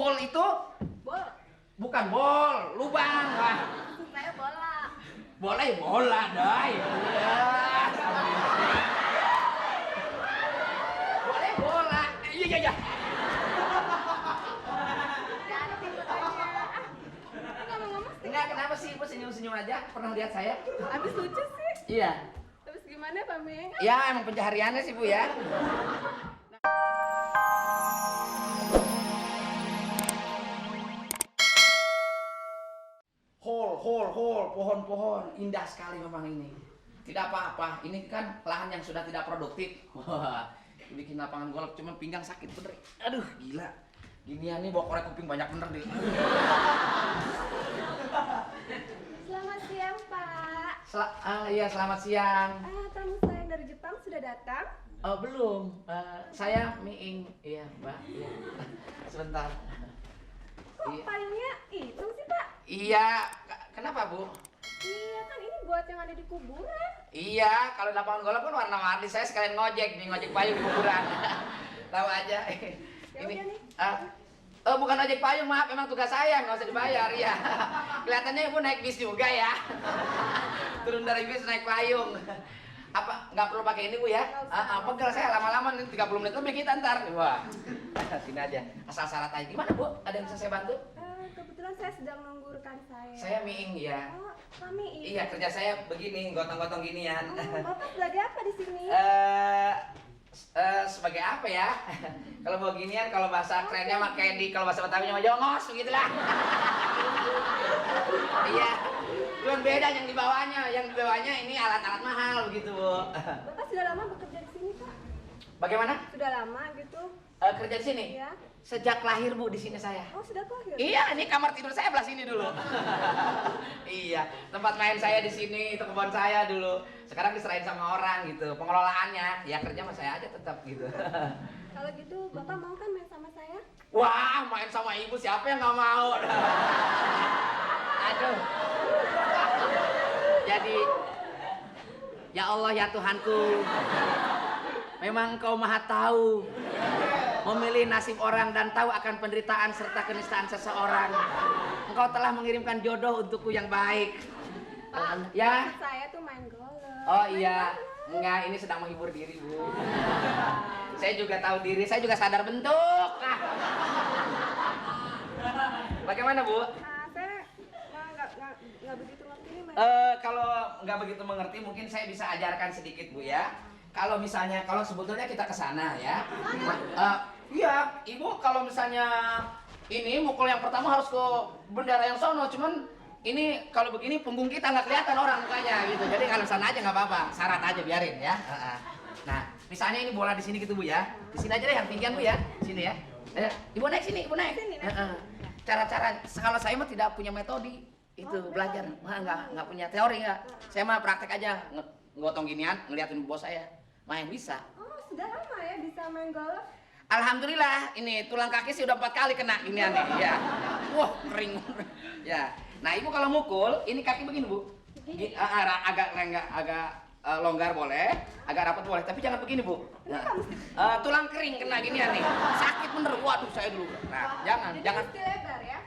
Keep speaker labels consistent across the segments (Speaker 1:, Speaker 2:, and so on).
Speaker 1: Hole itu
Speaker 2: Bol.
Speaker 1: bukan bol, lubang. Wah.
Speaker 2: Saya bola.
Speaker 1: Bola ya bola, Day. Iya. Bola ya bola. Iya, iya, iya.
Speaker 2: Ganti bolanya. Ngomong-ngomong sih.
Speaker 1: Enggak, kenapa sih Ibu senyum-senyum aja? Pernah lihat saya?
Speaker 2: Habis lucu sih.
Speaker 1: Iya.
Speaker 2: Terus gimana Pak Meng?
Speaker 1: Ya, emang pencahariannya sih, Bu ya. Hole, pohon-pohon. Indah sekali memang ini. Tidak apa-apa, ini kan lahan yang sudah tidak produktif. Wah, bikin lapangan golf, cuma pinggang sakit bener. Aduh, gila. Ginian nih bawa korek kuping banyak bener deh.
Speaker 2: Selamat siang Pak.
Speaker 1: Iya, selamat siang.
Speaker 2: Tamu saya yang dari Jepang sudah datang.
Speaker 1: Oh, belum. Saya Miing. Iya, Mbak. Iya. Sebentar.
Speaker 2: Kok
Speaker 1: Iya.
Speaker 2: payungnya hitam sih Pak?
Speaker 1: Iya, kenapa, Bu?
Speaker 2: Iya kan ini buat yang ada di kuburan.
Speaker 1: Iya, kalau lapangan golf kan warna-warni. Saya sekalian ngojek payung di kuburan. Tahu aja.
Speaker 2: Ya udah nih.
Speaker 1: Bukan ojek payung, maaf. Emang tugas saya, nggak usah dibayar. Ya. Kelihatannya Ibu naik bis juga ya. Turun dari bis naik payung. Apa nggak perlu pakai ini, Bu ya? Pegel saya lama-lama nih 30 menit lebih kita ntar. Wah. Sini aja. Asal syarat aja. Gimana, Bu? Ada yang bisa saya bantu?
Speaker 2: Kebetulan saya sedang nunggu rekan saya.
Speaker 1: Saya Miing ya.
Speaker 2: Oh, kami ini.
Speaker 1: Iya, kerja saya begini, gotong-gotong ginian.
Speaker 2: Bapak sebagai apa di sini?
Speaker 1: Sebagai apa ya? Kalau mau ginian, kalau bahasa kerennya mah candy, kalau bahasa Betawinya mah jongos begitulah. Iya. Belum beda yang di bawahnya ini alat-alat mahal begitu, Bu.
Speaker 2: Bapak sudah lama bekerja di sini, Pak?
Speaker 1: Bagaimana?
Speaker 2: Sudah lama gitu?
Speaker 1: Kerja di sini?
Speaker 2: Iya.
Speaker 1: Sejak lahir, Bu, di sini saya.
Speaker 2: Oh, sudah lahir?
Speaker 1: Iya, ini kamar tidur saya belah sini dulu. Iya, tempat main saya di sini, itu kebun saya dulu. Sekarang diserahin sama orang gitu, pengelolaannya. Ya kerja sama saya aja tetap gitu.
Speaker 2: Kalau gitu, Bapak mau kan main sama saya?
Speaker 1: Wah, main sama Ibu siapa yang nggak mau? Aduh. Jadi, ya Allah ya Tuhanku, memang Engkau Maha Tahu, memilih nasib orang dan tahu akan penderitaan serta kenistaan seseorang. Engkau telah mengirimkan jodoh untukku yang baik.
Speaker 2: Pak,
Speaker 1: Ya.
Speaker 2: saya tuh main golf.
Speaker 1: Oh iya, enggak, ini sedang menghibur diri, Bu. Saya juga tahu diri, saya juga sadar bentuk. Bagaimana, Bu?
Speaker 2: Saya nggak begitu ngerti ini main.
Speaker 1: Kalau nggak begitu mengerti, mungkin saya bisa ajarkan sedikit, Bu ya. Kalau misalnya, kalau sebetulnya kita ke sana ya. Iya, Ibu kalau misalnya ini mukul yang pertama harus ke bendera yang sono, cuman ini kalau begini punggung kita nggak kelihatan orang mukanya gitu. Jadi kalau sana aja nggak apa-apa, syarat aja biarin ya. Nah, misalnya ini bola di sini gitu, Bu ya. Di sini aja deh yang tinggian, Bu ya. Sini ya. Ibu naik sini, Ibu naik.
Speaker 2: Sini, naik.
Speaker 1: Cara-cara kalau saya mah tidak punya metode itu belajar, nggak punya teori nggak. Saya mah praktek aja, ngotong ginian, ngeliatin bos saya main bisa.
Speaker 2: Oh, sudah lama ya bisa main golf?
Speaker 1: Alhamdulillah, ini tulang kaki sih udah 4 kali kena ginian nih, ya. Wah, kering. Ya. Nah, Ibu kalau mukul, ini kaki begini, Bu. Agak longgar boleh, agak rapat boleh, tapi jangan begini, Bu. Nah, tulang kering kena ginian nih. Sakit bener. Waduh, saya dulu. Nah, jangan.
Speaker 2: Mesti lebar ya?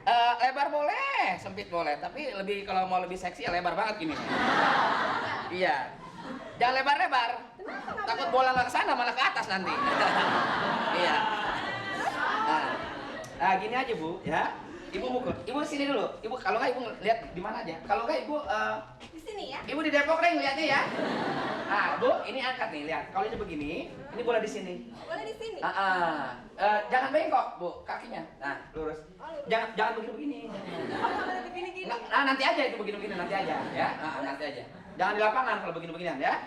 Speaker 1: Lebar boleh, sempit boleh, tapi lebih kalau mau lebih seksi ya lebar banget gini. Iya. Jangan lebar-lebar. Takut bola nggak ke sana malah ke atas nanti. Iya. Nah, gini aja, Bu, ya. Ibu mukul. Ibu sini dulu. Ibu kalau nggak Ibu lihat di mana aja. Kalau nggak Ibu
Speaker 2: Di sini ya?
Speaker 1: Ibu di Depok deh lihatnya ya. Nah, Bu, ini angkat nih, lihat. Kalau ini begini, ini bola di sini.
Speaker 2: Boleh di sini?
Speaker 1: Jangan bengkok, Bu, kakinya. Nah, lurus. Jangan begini-begini.
Speaker 2: Boleh begini-gini?
Speaker 1: Nah, nanti aja itu begini-begini nanti aja, ya. Nanti aja. Jangan di lapangan kalau begini-beginian ya.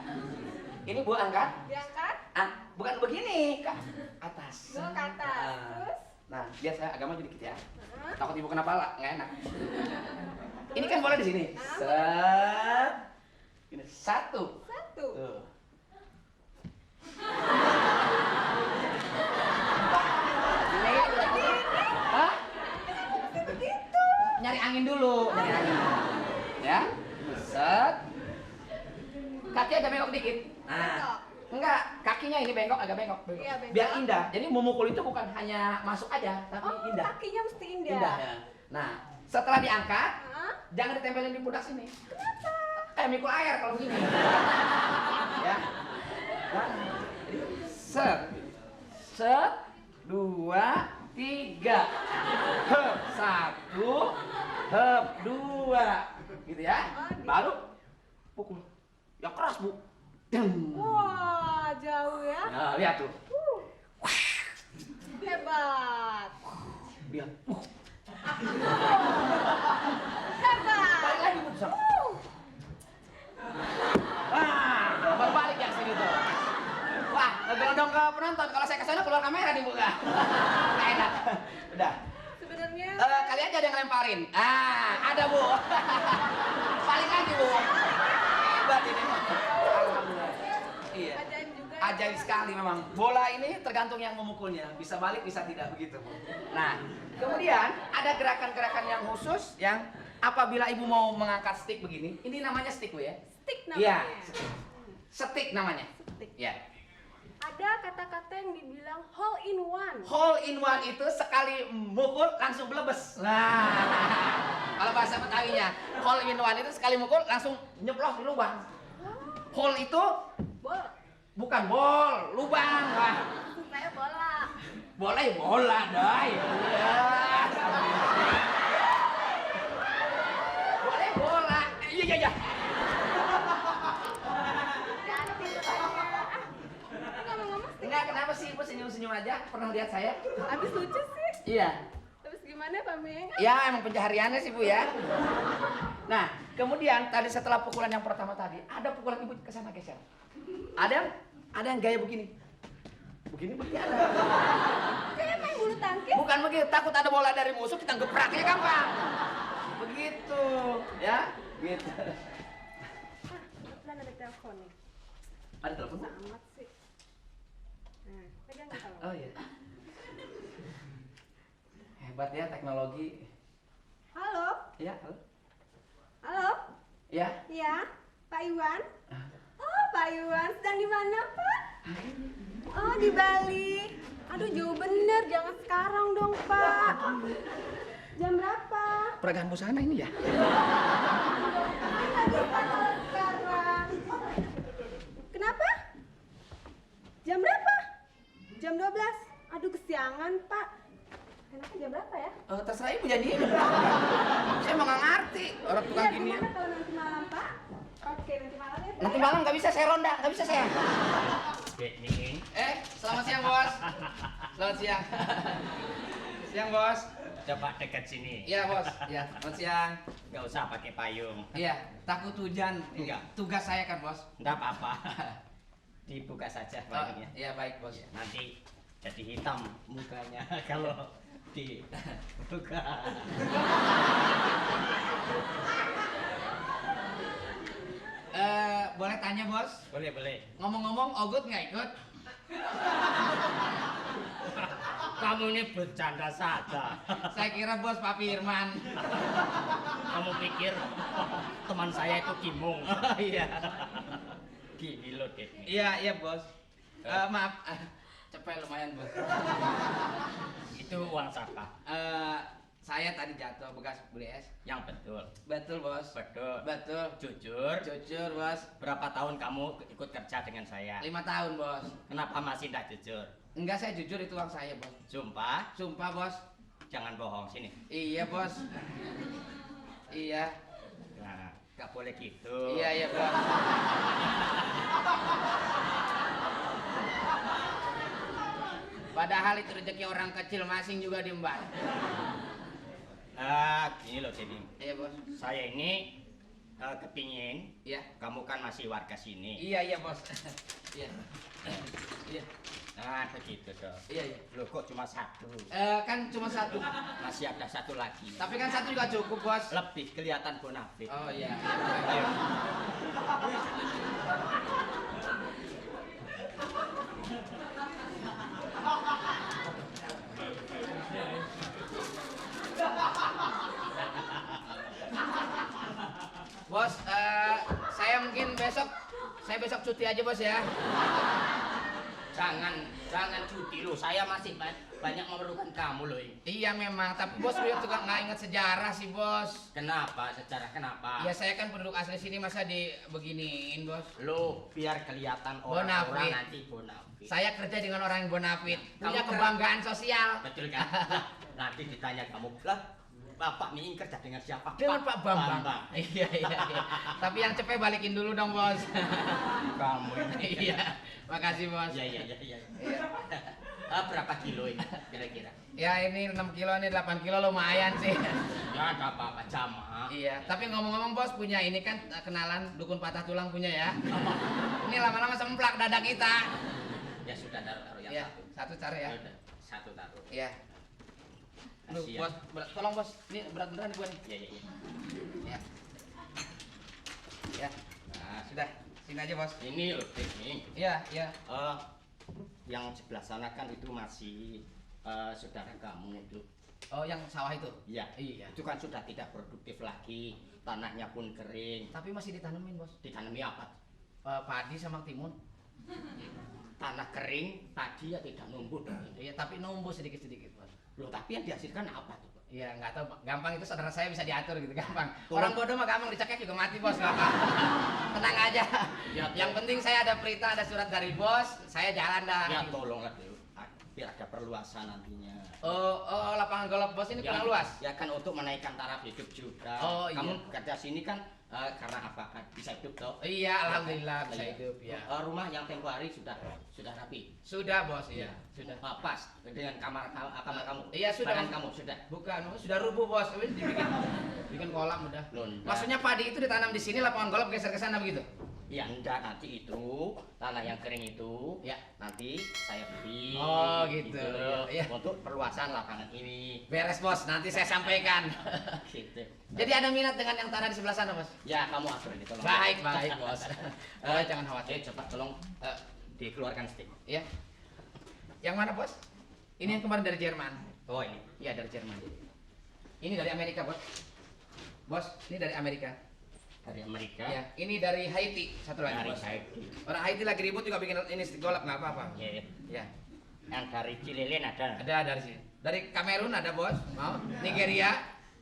Speaker 1: Ini Bu angkat.
Speaker 2: Diangkat?
Speaker 1: Bukan begini, ke atas.
Speaker 2: Dua ke atas. Terus?
Speaker 1: Nah, biar saya agak maju dikit ya. Takut Ibu kena pala, nggak enak. Ini kan bola di sini. Set. Ini satu. Tuh. Ini. Hah? Nyari angin dulu. Ya. Set. Kaki agak bengkok dikit. Nah. Enggak, kaki kakinya ini bengkok, agak bengkok.
Speaker 2: Iya, bengkok.
Speaker 1: Biar indah. Jadi memukul itu bukan hanya masuk aja, tapi
Speaker 2: Oh,
Speaker 1: indah.
Speaker 2: kakinya mesti indah.
Speaker 1: Indah ya. Nah, setelah diangkat,
Speaker 2: Hah?
Speaker 1: jangan ditempelin di pundak sini. Kenapa? Mikul air kalau begini. Ya. Nah, set. Set. 2, 3. Hep, 1. Hep, 2. Gitu ya. Baru pukul. Ya keras, Bu. Deng.
Speaker 2: Wah, jauh ya.
Speaker 1: Nah, lihat tuh.
Speaker 2: Hebat.
Speaker 1: Lihat.
Speaker 2: Hebat.
Speaker 1: Balik lagi, Bu. Wah, berbalik ya sini tuh. Wah, ngegelondong ke penonton. Kalau saya ke sana keluar kamera nih, Bu. Nggak enak. Udah.
Speaker 2: Sebenarnya
Speaker 1: Kali aja ada yang lemparin. Ada, Bu. Balik lagi, Bu. Hebat ini. Alhamdulillah. Iya.
Speaker 2: ajaib juga.
Speaker 1: Ajaib sekali memang. Bola ini tergantung yang memukulnya. Bisa balik, bisa tidak begitu, Bu. Nah, kemudian ada gerakan-gerakan yang khusus yang apabila ibu mau mengangkat stick begini, ini namanya stick, Bu ya?
Speaker 2: Stick
Speaker 1: Iya.
Speaker 2: namanya.
Speaker 1: Stick namanya.
Speaker 2: Stick.
Speaker 1: Ya.
Speaker 2: Ada kata-kata yang dibilang hole in one.
Speaker 1: Hole in one itu sekali mukul langsung blebes. Nah, kalau bahasa Betawinya, hole in one itu sekali mukul langsung nyeplos di lubang. Hole itu
Speaker 2: Bol.
Speaker 1: bukan bol, lubang. Wah,
Speaker 2: Saya bola.
Speaker 1: bola ya bola, dai. Ya. Boleh bola. Iya, iya, iya.
Speaker 2: Ganti pertanyaan. Ngomong-ngomong stick.
Speaker 1: Enggak, kenapa sih ibu senyum-senyum aja? Pernah lihat saya?
Speaker 2: Habis lucu sih.
Speaker 1: Iya.
Speaker 2: Terus gimana Pak Meng?
Speaker 1: Ya, emang pencahariannya sih, Bu ya. Nah, kemudian tadi setelah pukulan yang pertama tadi, ada pukulan ibu ke sana geser. Ada yang gaya begini. Begini ada.
Speaker 2: Kayak main bulu tangkis.
Speaker 1: Bukan begitu, takut ada bola dari musuh kita gepraknya gampang. Begitu, ya. Gitu.
Speaker 2: Kebetulan ada telepon nih.
Speaker 1: Ada telepon? Bu?
Speaker 2: Amat sih. Nah, pegang kita
Speaker 1: Oh iya. Hebat ya teknologi.
Speaker 2: Halo?
Speaker 1: Iya, halo.
Speaker 2: Halo?
Speaker 1: Ya.
Speaker 2: Iya, Pak Iwan? Oh, Pak Iwan, sedang di mana, Pak? Oh, di Bali. Aduh, jauh bener, jangan sekarang dong, Pak. Jam berapa?
Speaker 1: Peragaan busana ini ya?
Speaker 2: Nggak bisa kalau sekarang. Kenapa? Jam berapa? Jam 12. Aduh, kesiangan, Pak. Enaknya jam berapa ya?
Speaker 1: Terserah ibu jadi. Saya mau nggak ngerti orang tukang
Speaker 2: Iya,
Speaker 1: gini.
Speaker 2: gimana kalau nanti malam, Pak? Oke, nanti malam ya, Pak.
Speaker 1: Nanti malam nggak bisa saya ronda, nggak bisa saya.
Speaker 3: Ini
Speaker 1: Selamat siang bos. Selamat siang. Siang bos.
Speaker 3: coba dekat sini.
Speaker 1: Iya bos. Iya. Selamat siang.
Speaker 3: Nggak usah pakai payung.
Speaker 1: Iya. Takut hujan.
Speaker 3: Enggak.
Speaker 1: Tugas saya kan bos.
Speaker 3: Nggak apa-apa. Dibuka saja payungnya.
Speaker 1: Iya baik bos.
Speaker 3: Nanti jadi hitam mukanya kalau dibuka.
Speaker 1: Boleh tanya bos?
Speaker 3: Boleh, boleh.
Speaker 1: Ngomong-ngomong, Ogut nggak ikut?
Speaker 3: Kamu ini bercanda saja.
Speaker 1: Saya kira bos Pak Firman.
Speaker 3: Kamu pikir teman saya itu Kimung?
Speaker 1: Iya.
Speaker 3: Gini loh, Dek.
Speaker 1: Iya bos. Maaf. Cepet lumayan bos.
Speaker 3: Itu uang siapa?
Speaker 1: Saya tadi jatuh bekas beli es.
Speaker 3: Yang betul.
Speaker 1: Betul bos.
Speaker 3: Betul.
Speaker 1: Betul.
Speaker 3: Jujur.
Speaker 1: Jujur bos.
Speaker 3: Berapa tahun kamu ikut kerja dengan saya?
Speaker 1: 5 tahun bos.
Speaker 3: Kenapa masih tidak jujur?
Speaker 1: Enggak, saya jujur itu uang saya bos.
Speaker 3: Sumpah?
Speaker 1: Sumpah bos.
Speaker 3: Jangan bohong sini.
Speaker 1: Iya bos. Iya.
Speaker 3: Nah, nggak boleh gitu.
Speaker 1: Iya bos. Padahal itu rezeki orang kecil, masing juga diemban.
Speaker 3: Gini loh, Denny.
Speaker 1: Iya bos.
Speaker 3: Saya ini kepingin,
Speaker 1: Iya.
Speaker 3: kamu kan masih warga sini.
Speaker 1: Iya bos. Iya. Iya.
Speaker 3: Nah, begitu dong.
Speaker 1: Iya.
Speaker 3: Loh, kok cuma satu?
Speaker 1: Kan cuma satu.
Speaker 3: Masih ada satu lagi.
Speaker 1: Tapi kan satu juga cukup bos.
Speaker 3: Lebih kelihatan bonafit.
Speaker 1: Oh iya.
Speaker 3: Ayo.
Speaker 1: Bos, saya mungkin besok cuti aja bos ya.
Speaker 3: jangan cuti lo. Saya masih banyak memerlukan kamu loh.
Speaker 1: Iya memang, tapi bos juga nggak ingat sejarah sih bos.
Speaker 3: Kenapa? Sejarah kenapa?
Speaker 1: Ya saya kan penduduk asli sini, masa dibeginiin bos.
Speaker 3: Lo biar kelihatan
Speaker 1: Bonafit.
Speaker 3: orang nanti bonafit.
Speaker 1: Saya kerja dengan orang yang bonafit,
Speaker 3: Kamu
Speaker 1: punya kebanggaan sosial.
Speaker 3: Betul kan? Lah, nanti ditanya kamu, lah Bapak Miing kerja dengan siapa?
Speaker 1: Dengan Pak Bambang. Iya. Tapi yang cepet balikin dulu dong bos.
Speaker 3: Kamu ini.
Speaker 1: Iya, makasih bos.
Speaker 3: Iya. Berapa kilo ini kira-kira?
Speaker 1: Ya ini 6 kilo, ini 8 kilo lumayan sih.
Speaker 3: Ya nggak apa-apa, jamaah.
Speaker 1: Iya, tapi ngomong-ngomong bos punya ini kan kenalan dukun patah tulang punya ya. Ini lama-lama semplak dada kita.
Speaker 3: Ya sudah, taruh yang
Speaker 1: Iya,
Speaker 3: satu.
Speaker 1: satu cari ya.
Speaker 3: Udah, satu taruh.
Speaker 1: Iya. Lu,
Speaker 3: Kasihan.
Speaker 1: bos, tolong bos, ini berat beneran gue nih.
Speaker 3: Iya.
Speaker 1: Ya. Ya. Nah, sudah. Sini aja bos.
Speaker 3: Ini loh, ini.
Speaker 1: Iya.
Speaker 3: Yang sebelah sana kan itu masih saudara kamu itu.
Speaker 1: Oh, yang sawah itu.
Speaker 3: Iya.
Speaker 1: Iya.
Speaker 3: Itu kan sudah tidak produktif lagi, tanahnya pun kering.
Speaker 1: Tapi masih ditanemin bos.
Speaker 3: Ditanami apa?
Speaker 1: Padi sama timun.
Speaker 3: Tanah kering, padi ya tidak numbuh dong.
Speaker 1: Iya, tapi numbuh sedikit-sedikit bos.
Speaker 3: Loh, tapi yang dihasilkan apa tuh?
Speaker 1: Iya, nggak tahu, gampang itu saudara saya bisa diatur gitu, gampang.
Speaker 3: Tolong.
Speaker 1: Orang bodoh mah gampang dicekek juga mati bos, nggak apa. Tenang aja.
Speaker 3: Ya,
Speaker 1: Yang penting saya ada perintah, ada surat dari bos, saya jalan dah.
Speaker 3: Ya tolonglah dulu, biar ada perluasan nantinya.
Speaker 1: Oh, lapangan golf bos ini kurang luas.
Speaker 3: Ya kan untuk menaikkan taraf hidup juga.
Speaker 1: Oh, iya.
Speaker 3: Kamu kerja sini kan karena apa? Kan bisa hidup toh?
Speaker 1: Iya, alhamdulillah bisa
Speaker 3: Iya.
Speaker 1: hidup ya.
Speaker 3: Rumah yang tempo hari sudah rapi.
Speaker 1: Sudah bos, iya, sudah.
Speaker 3: Pas dengan kamar kamu.
Speaker 1: Iya, sudah.
Speaker 3: Badan kamu sudah.
Speaker 1: Bukan, sudah rubuh bos, ini bikin kolam udah.
Speaker 3: Loh, enggak.
Speaker 1: Maksudnya padi itu ditanam di sini, lapangan golf geser ke sana begitu?
Speaker 3: Ya enggak, nanti itu tanah yang kering itu
Speaker 1: Ya.
Speaker 3: nanti saya beli.
Speaker 1: Oh, gitu. Iya.
Speaker 3: Untuk perluasan lapangan ini.
Speaker 1: Beres bos, nanti saya sampaikan.
Speaker 3: Gitu.
Speaker 1: Jadi ada minat dengan yang tanah di sebelah sana bos?
Speaker 3: Ya kamu atur ini tolong.
Speaker 1: Baik bos. Jangan khawatir.
Speaker 3: Cepat tolong dikeluarkan stick.
Speaker 1: Ya. Yang mana bos? Ini yang kemarin dari Jerman.
Speaker 3: Oh ini.
Speaker 1: Iya dari Jerman. Ini dari Amerika bos. Bos, ini dari Amerika.
Speaker 3: Dari Amerika.
Speaker 1: Ya, ini dari Haiti. Satu lagi
Speaker 3: Dari
Speaker 1: bos.
Speaker 3: Haiti.
Speaker 1: Orang Haiti lagi ribut juga bikin ini golap nggak apa-apa.
Speaker 3: Ya.
Speaker 1: Ya.
Speaker 3: Yang dari Cililin ada.
Speaker 1: Ada dari sini. Dari Kamerun ada bos. Mau? Nigeria.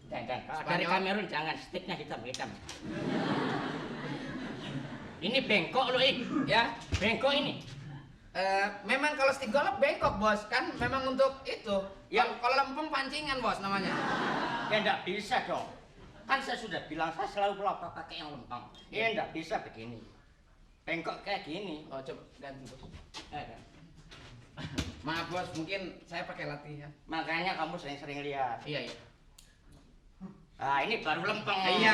Speaker 3: Dan
Speaker 1: Spanyol.
Speaker 3: dari Kamerun jangan sticknya hitam. Ini bengkok loh
Speaker 1: Ya.
Speaker 3: bengkok ini.
Speaker 1: Memang kalau stick golap bengkok bos, kan memang untuk itu.
Speaker 3: Ya.
Speaker 1: Kalau lempeng pancingan bos namanya.
Speaker 3: Ya enggak bisa dong. Kan saya sudah bilang saya selalu pakai yang lempeng. Ya enggak bisa begini. Bengkok kayak gini.
Speaker 1: Oh coba ganti bos.
Speaker 3: Eh,
Speaker 1: Maaf bos, mungkin saya pakai latihan.
Speaker 3: Makanya kamu sering-sering lihat.
Speaker 1: Iya.
Speaker 3: Ah ini baru lempeng.
Speaker 1: Iya.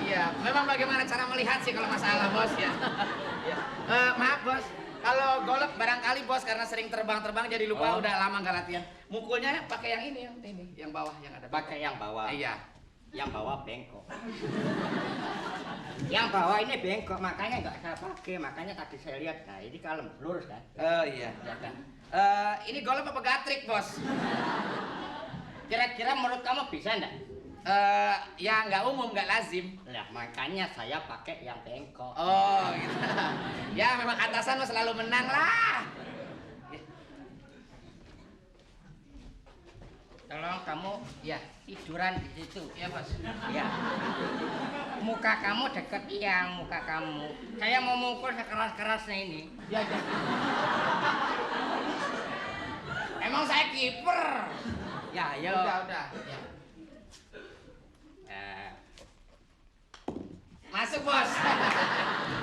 Speaker 1: Iya. Memang bagaimana cara melihat sih kalau masalah bos ya. Iya. Maaf bos, kalau golf barangkali bos karena sering terbang jadi lupa,
Speaker 3: Oh.
Speaker 1: udah lama nggak latihan. Mukulnya pakai yang ini, yang bawah yang ada.
Speaker 3: Pakai yang bawah.
Speaker 1: Iya.
Speaker 3: Yang bawah bengkok. Yang bawah ini bengkok, makanya nggak saya pakai. Makanya tadi saya lihat, nah ini kalem, lurus kan?
Speaker 1: Oh iya.
Speaker 3: Ya kan?
Speaker 1: Ini golf apa gatrik bos?
Speaker 3: Kira-kira menurut kamu bisa enggak?
Speaker 1: Ya nggak umum, nggak lazim.
Speaker 3: Nah, makanya saya pakai yang bengkok.
Speaker 1: Oh gitu. Ya memang atasan mah selalu menang lah.
Speaker 3: Tolong kamu
Speaker 1: Ya,
Speaker 3: tiduran di situ.
Speaker 1: iya bos.
Speaker 3: Ya. Muka kamu deket muka kamu. Saya mau mukul sekeras-kerasnya ini.
Speaker 1: Ya. Emang saya kiper.
Speaker 3: Ya, ayo.
Speaker 1: Udah. Ya. Masuk bos.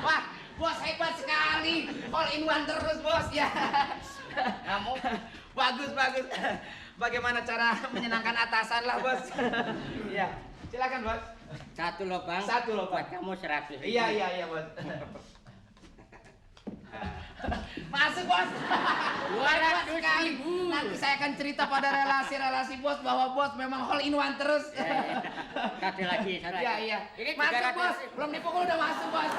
Speaker 1: Wah, bos hebat sekali. All in one terus bos ya.
Speaker 3: Kamu
Speaker 1: Bagus. Bagaimana cara menyenangkan atasan lah bos. Iya. Silakan bos.
Speaker 3: satu lubang.
Speaker 1: Satu lubang.
Speaker 3: Buat kamu 100.
Speaker 1: Iya bos. Masuk bos. Hebat sekali. Nanti saya akan cerita pada relasi bos bahwa bos memang all in one terus.
Speaker 3: Satu lagi.
Speaker 1: Iya.
Speaker 3: Ini
Speaker 1: Masuk
Speaker 3: 300.
Speaker 1: bos. Belum dipukul udah masuk bos.